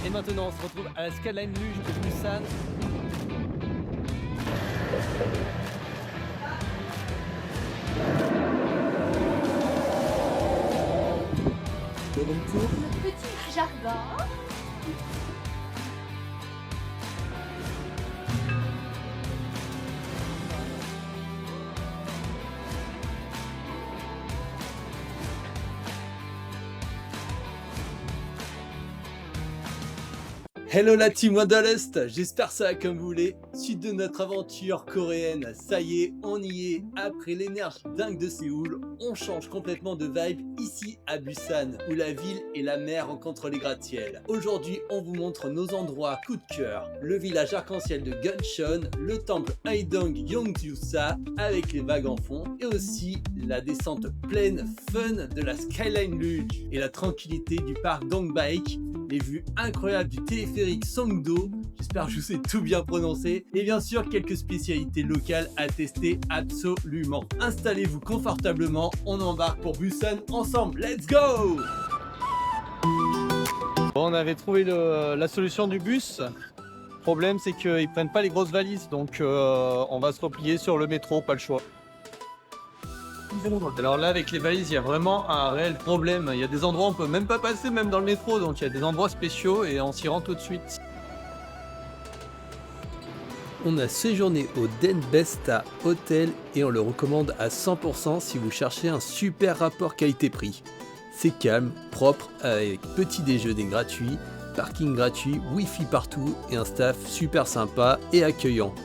Et maintenant on se retrouve à la Skyline Luge de Busan. Notre petit jardin. Hello la team Wanderlust, j'espère que ça va comme vous voulez. Suite de notre aventure coréenne, ça y est, on y est. Après l'énergie dingue de Séoul, on change complètement de vibe ici à Busan, où la ville et la mer rencontrent les gratte-ciels. Aujourd'hui, on vous montre nos endroits coup de cœur. Le village arc-en-ciel de Gyeongchon, le temple Haedong Yongju-sa avec les vagues en fond, et aussi la descente pleine fun de la Skyline Luge et la tranquillité du parc Dongbak. Les vues incroyables du téléphérique Songdo, j'espère que je vous ai tout bien prononcé, et bien sûr quelques spécialités locales à tester absolument. Installez-vous confortablement, on embarque pour Busan ensemble, let's go! Bon, on avait trouvé la solution du bus. Le problème c'est qu'ils prennent pas les grosses valises, donc on va se replier sur le métro, pas le choix. Alors là avec les valises il y a vraiment un réel problème, il y a des endroits où on peut même pas passer même dans le métro, donc il y a des endroits spéciaux et on s'y rend tout de suite. On a séjourné au Denbesta Hotel et on le recommande à 100% si vous cherchez un super rapport qualité-prix. C'est calme, propre, avec petit déjeuner gratuit, parking gratuit, wifi partout et un staff super sympa et accueillant.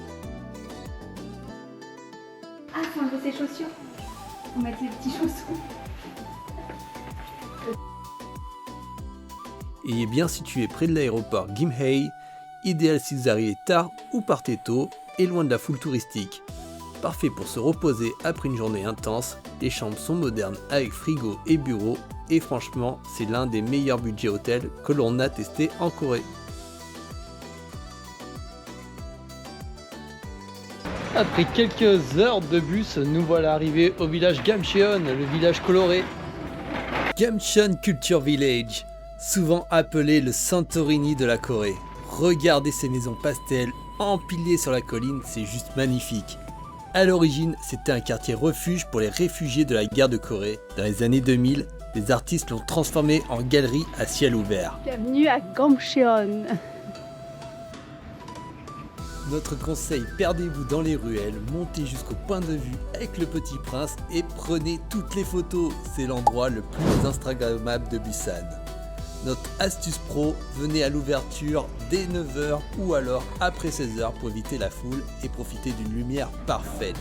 Ah, faut enlever ses chaussures. Faut mettre les petits chaussons. Il est bien situé près de l'aéroport Gimhae, idéal si vous arrivez tard ou partez tôt et loin de la foule touristique. Parfait pour se reposer après une journée intense, les chambres sont modernes avec frigo et bureau et franchement c'est l'un des meilleurs budgets hôtels que l'on a testé en Corée. Après quelques heures de bus, nous voilà arrivés au village Gamcheon, le village coloré. Gamcheon Culture Village, souvent appelé le Santorini de la Corée. Regardez ces maisons pastel empilées sur la colline, c'est juste magnifique. À l'origine, c'était un quartier refuge pour les réfugiés de la guerre de Corée. Dans les années 2000, les artistes l'ont transformé en galerie à ciel ouvert. Bienvenue à Gamcheon. Notre conseil, perdez-vous dans les ruelles, montez jusqu'au point de vue avec le Petit Prince et prenez toutes les photos. C'est l'endroit le plus instagrammable de Busan. Notre astuce pro, venez à l'ouverture dès 9h ou alors après 16h pour éviter la foule et profiter d'une lumière parfaite.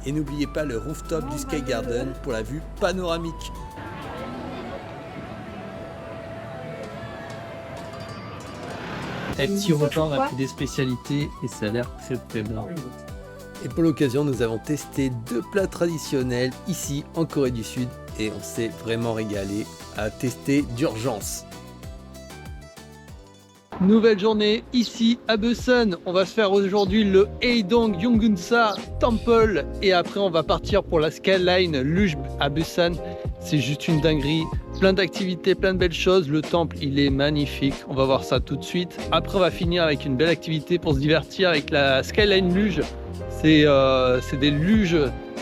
Et n'oubliez pas le rooftop du Sky Garden pour la vue panoramique. Petit repas, on a pris des spécialités et ça a l'air très bien. Et pour l'occasion, nous avons testé 2 plats traditionnels ici en Corée du Sud et on s'est vraiment régalé à tester d'urgence. Nouvelle journée ici à Busan. On va se faire aujourd'hui le Haedong Yongju-sa Temple et après on va partir pour la Skyline Luge à Busan. C'est juste une dinguerie, plein d'activités, plein de belles choses. Le temple, il est magnifique. On va voir ça tout de suite. Après, on va finir avec une belle activité pour se divertir avec la Skyline Luge. C'est des luges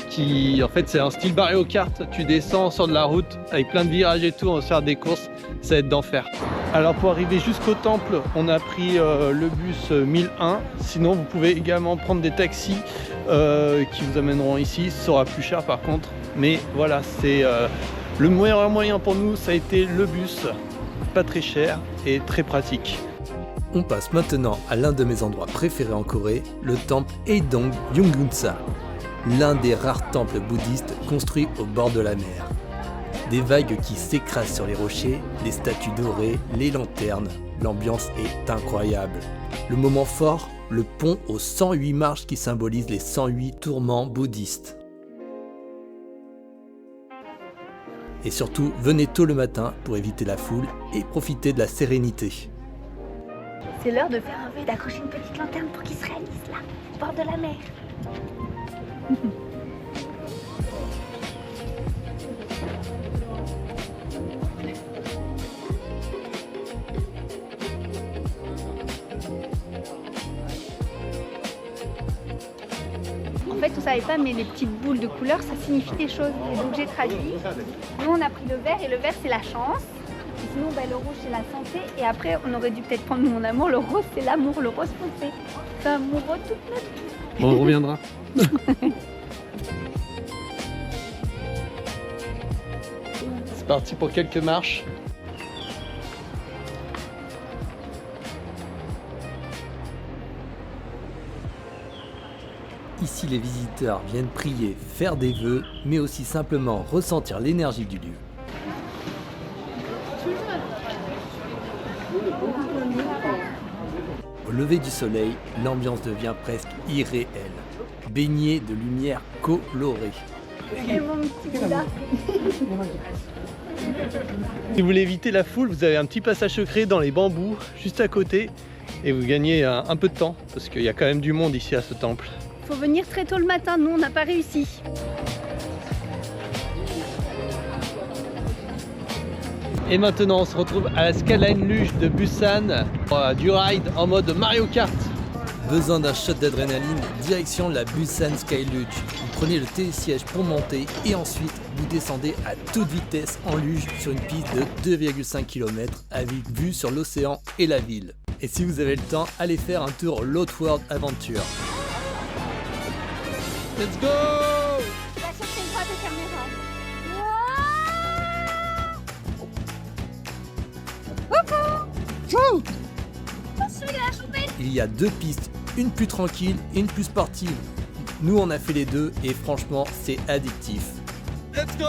qui, en fait, c'est un style Mario Kart. Tu descends sur de la route avec plein de virages et tout. On va se faire des courses. Ça va être d'enfer. Alors, pour arriver jusqu'au temple, on a pris le bus 1001. Sinon, vous pouvez également prendre des taxis qui vous amèneront ici. Ce sera plus cher par contre. Mais voilà, c'est le meilleur moyen pour nous, ça a été le bus, pas très cher et très pratique. On passe maintenant à l'un de mes endroits préférés en Corée, le temple Haedong Yongju-sa, l'un des rares temples bouddhistes construits au bord de la mer. Des vagues qui s'écrasent sur les rochers, les statues dorées, les lanternes, l'ambiance est incroyable. Le moment fort, le pont aux 108 marches qui symbolise les 108 tourments bouddhistes. Et surtout, venez tôt le matin pour éviter la foule et profiter de la sérénité. C'est l'heure de faire un vœu, d'accrocher une petite lanterne pour qu'il se réalise là, au bord de la mer. fait, on savait pas, mais les petites boules de couleur, ça signifie des choses. Et donc j'ai traduit. Nous, on a pris le vert, et le vert, c'est la chance. Et sinon, le rouge, c'est la santé. Et après, on aurait dû peut-être prendre mon amour. Le rose, c'est l'amour, le rose foncé. C'est amoureux toute notre vie. Bon, on reviendra. C'est parti pour quelques marches. Ici, les visiteurs viennent prier, faire des vœux, mais aussi simplement ressentir l'énergie du lieu. Au lever du soleil, l'ambiance devient presque irréelle, baignée de lumière colorée. Et mon petit Bouddha. Si vous voulez éviter la foule, vous avez un petit passage secret dans les bambous, juste à côté, et vous gagnez un peu de temps, parce qu'il y a quand même du monde ici à ce temple. Faut venir très tôt le matin, nous on n'a pas réussi. Et maintenant, on se retrouve à la Skyline Luge de Busan, du ride en mode Mario Kart. Besoin d'un shot d'adrénaline, direction la Busan Sky Luge. Vous prenez le télésiège pour monter et ensuite vous descendez à toute vitesse en luge sur une piste de 2,5 km avec vue sur l'océan et la ville. Et si vous avez le temps, allez faire un tour l'Outworld Adventure. Let's go! Tu vas chercher une fois de caméra. Il y a deux pistes, une plus tranquille et une plus sportive. Nous on a fait les deux et franchement c'est addictif. Let's go!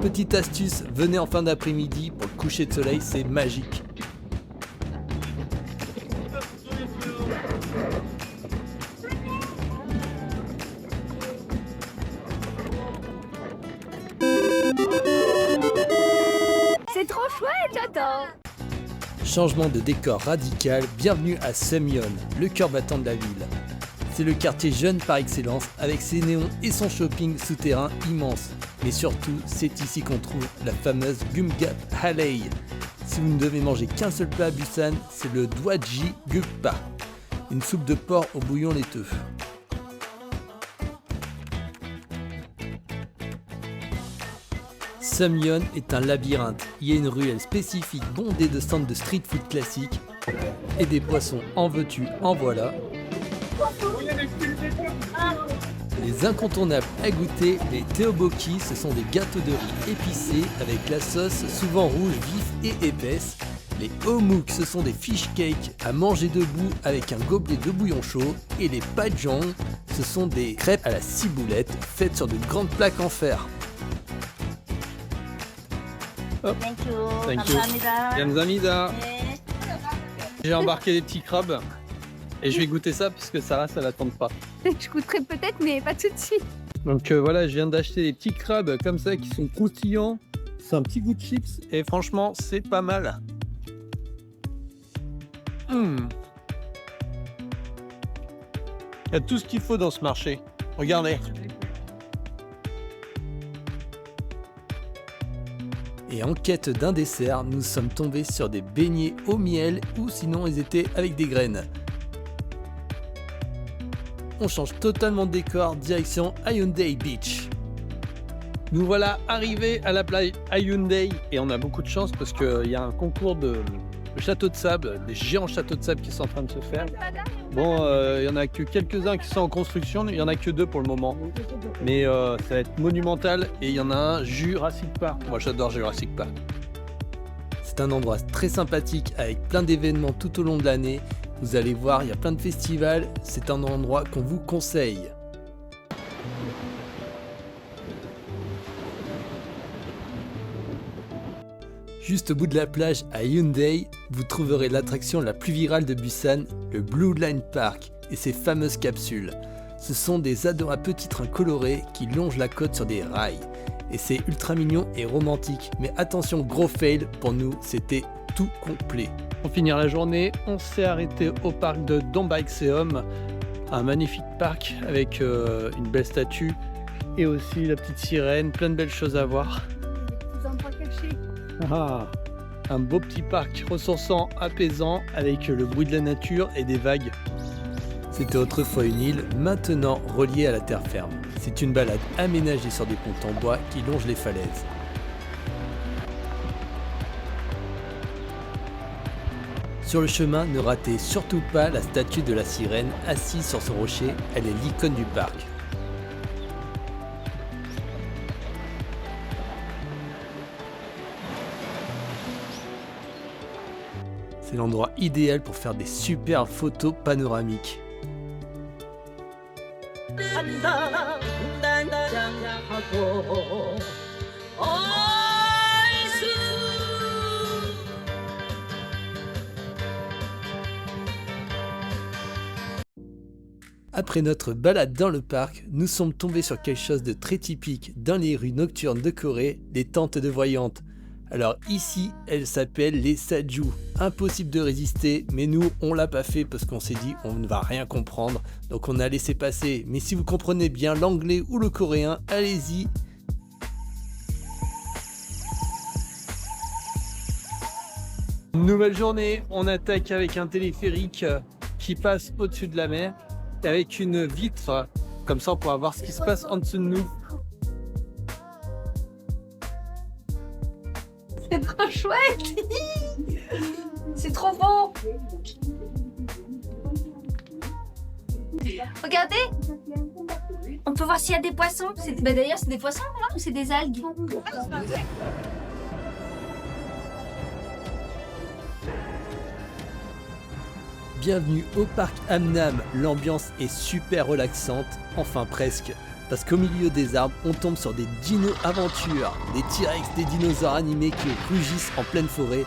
Petite astuce, venez en fin d'après-midi pour le coucher de soleil, c'est magique. C'est trop chouette, j'adore. Changement de décor radical, bienvenue à Seumyeon, le cœur battant de la ville. C'est le quartier jeune par excellence, avec ses néons et son shopping souterrain immense. Mais surtout, c'est ici qu'on trouve la fameuse Gumgap Halley. Si vous ne devez manger qu'un seul plat à Busan, c'est le Dwaji Gukpa, une soupe de porc au bouillon laiteux. Seumyeon est un labyrinthe. Il y a une ruelle spécifique bondée de stands de street food classiques et des poissons en veux-tu, en voilà. Les incontournables à goûter, les tteokbokki, ce sont des gâteaux de riz épicés avec la sauce souvent rouge vif et épaisse. Les omuk, ce sont des fish cakes à manger debout avec un gobelet de bouillon chaud. Et les pajong, ce sont des crêpes à la ciboulette faites sur de grandes plaques en fer. Thank you. Thank you. Gamsamida. J'ai embarqué des petits crabes et je vais goûter ça parce que Sarah ça l'attend pas. Je goûterai peut-être, mais pas tout de suite. Donc voilà, je viens d'acheter des petits crabes comme ça qui sont croustillants. C'est un petit goût de chips et franchement c'est pas mal. Il y a tout ce qu'il faut dans ce marché. Regardez. Et en quête d'un dessert, nous sommes tombés sur des beignets au miel ou sinon ils étaient avec des graines. On change totalement de décor, direction Hyundai Beach. Nous voilà arrivés à la plage Hyundai et on a beaucoup de chance parce qu'il y a un concours de châteaux de sable, des géants châteaux de sable qui sont en train de se faire. Bon, il y en a que quelques-uns qui sont en construction, il y en a que 2 pour le moment. Mais ça va être monumental et il y en a un Jurassic Park. Moi j'adore Jurassic Park. C'est un endroit très sympathique avec plein d'événements tout au long de l'année. Vous allez voir, il y a plein de festivals, c'est un endroit qu'on vous conseille. Juste au bout de la plage à Hyundai, vous trouverez l'attraction la plus virale de Busan, le Blue Line Park et ses fameuses capsules. Ce sont des adorables petits trains colorés qui longent la côte sur des rails. Et c'est ultra mignon et romantique, mais attention, gros fail, pour nous c'était tout complet. Pour finir la journée, on s'est arrêté au parc de Dongbakseom, un magnifique parc avec une belle statue et aussi la petite sirène, plein de belles choses à voir. Des endroits cachés. Ah. Un beau petit parc ressourçant, apaisant, avec le bruit de la nature et des vagues. C'était autrefois une île, maintenant reliée à la terre ferme. C'est une balade aménagée sur des ponts en bois qui longent les falaises. Sur le chemin, ne ratez surtout pas la statue de la sirène assise sur ce rocher, elle est l'icône du parc. C'est l'endroit idéal pour faire des super photos panoramiques. Après notre balade dans le parc, nous sommes tombés sur quelque chose de très typique dans les rues nocturnes de Corée, les tentes de voyantes. Alors ici, elles s'appellent les Saju. Impossible de résister, mais nous, on l'a pas fait parce qu'on s'est dit on ne va rien comprendre, donc on a laissé passer. Mais si vous comprenez bien l'anglais ou le coréen, allez-y. Nouvelle journée, on attaque avec un téléphérique qui passe au-dessus de la mer, et avec une vitre, comme ça on pourra voir ce qui se passe en dessous de nous. C'est trop chouette. C'est trop beau. Regardez. On peut voir s'il y a des poissons. D'ailleurs, c'est des poissons là ou c'est des algues? Bienvenue au parc Amnam, l'ambiance est super relaxante, enfin presque. Parce qu'au milieu des arbres, on tombe sur des dino-aventures, des T-Rex, des dinosaures animés qui rugissent en pleine forêt.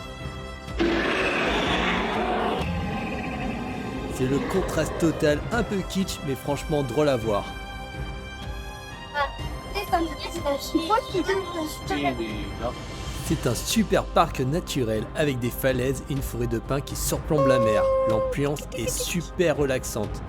C'est le contraste total, un peu kitsch, mais franchement drôle à voir. C'est un super parc naturel avec des falaises et une forêt de pins qui surplombe la mer. L'ambiance est super relaxante.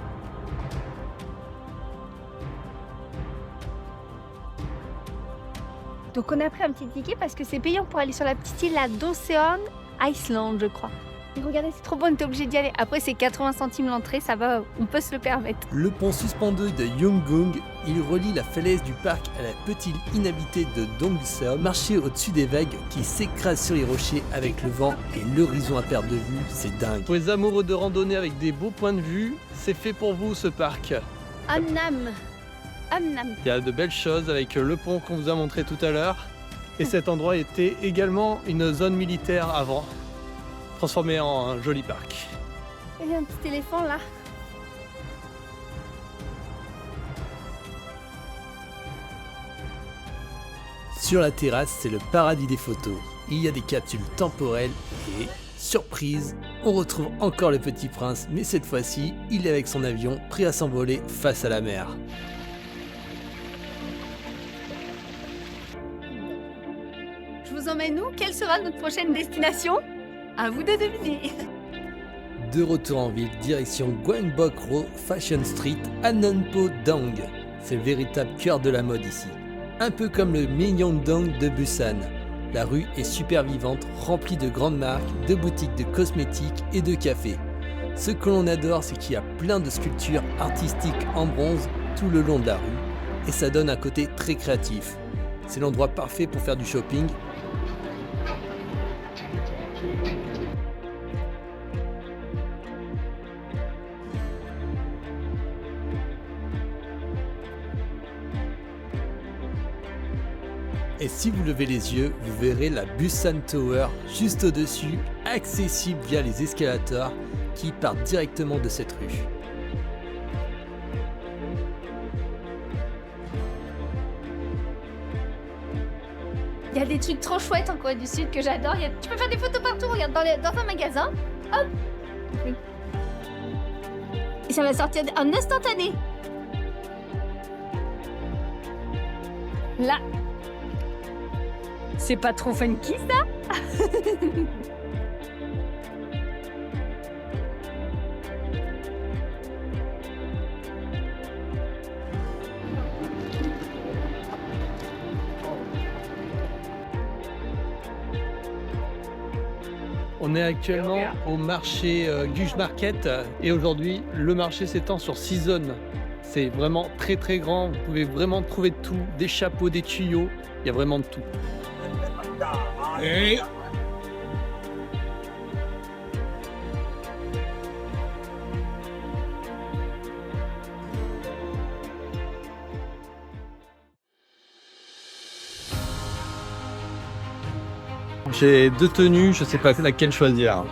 Donc on a pris un petit ticket parce que c'est payant pour aller sur la petite île à Donseon Island, je crois. Et regardez, c'est trop bon, on était obligé d'y aller. Après c'est 80 centimes l'entrée, ça va, on peut se le permettre. Le pont suspendu de Yonggung, il relie la falaise du parc à la petite île inhabitée de Dongseom. Marcher au-dessus des vagues qui s'écrasent sur les rochers avec le vent et l'horizon à perte de vue, c'est dingue. Pour les amoureux de randonnée avec des beaux points de vue, c'est fait pour vous ce parc. Amnam. Il y a de belles choses avec le pont qu'on vous a montré tout à l'heure. Et cet endroit était également une zone militaire avant, transformée en un joli parc. Il y a un petit éléphant là. Sur la terrasse, c'est le paradis des photos. Il y a des capsules temporelles et, surprise, on retrouve encore le petit prince, mais cette fois-ci, il est avec son avion prêt à s'envoler face à la mer. Je vous emmène où? Quelle sera notre prochaine destination? À vous de deviner. De retour en ville, direction Gwangbok-ro Fashion Street à Nonpo-dong. C'est le véritable cœur de la mode ici. Un peu comme le Myeongdong de Busan. La rue est super vivante, remplie de grandes marques, de boutiques de cosmétiques et de cafés. Ce que l'on adore, c'est qu'il y a plein de sculptures artistiques en bronze tout le long de la rue. Et ça donne un côté très créatif. C'est l'endroit parfait pour faire du shopping. Et si vous levez les yeux, vous verrez la Busan Tower juste au-dessus, accessible via les escalators qui partent directement de cette rue. Il y a des trucs trop chouettes en Corée du Sud que j'adore. Tu peux faire des photos partout, regarde, dans un magasin. Hop. Et ça va sortir en instantané. Là. C'est pas trop funky ça? On est actuellement au marché Guge Market et aujourd'hui le marché s'étend sur 6 zones. C'est vraiment très très grand, vous pouvez vraiment trouver de tout, des chapeaux, des tuyaux, il y a vraiment de tout. J'ai 2 tenues, je sais pas laquelle choisir.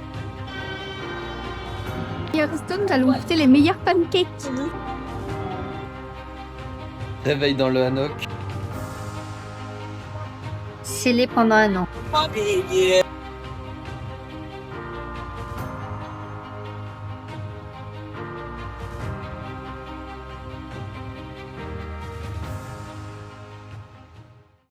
Firestone, nous allons goûter les meilleurs pancakes. Réveil dans le hannock. Scellé pendant 1 an.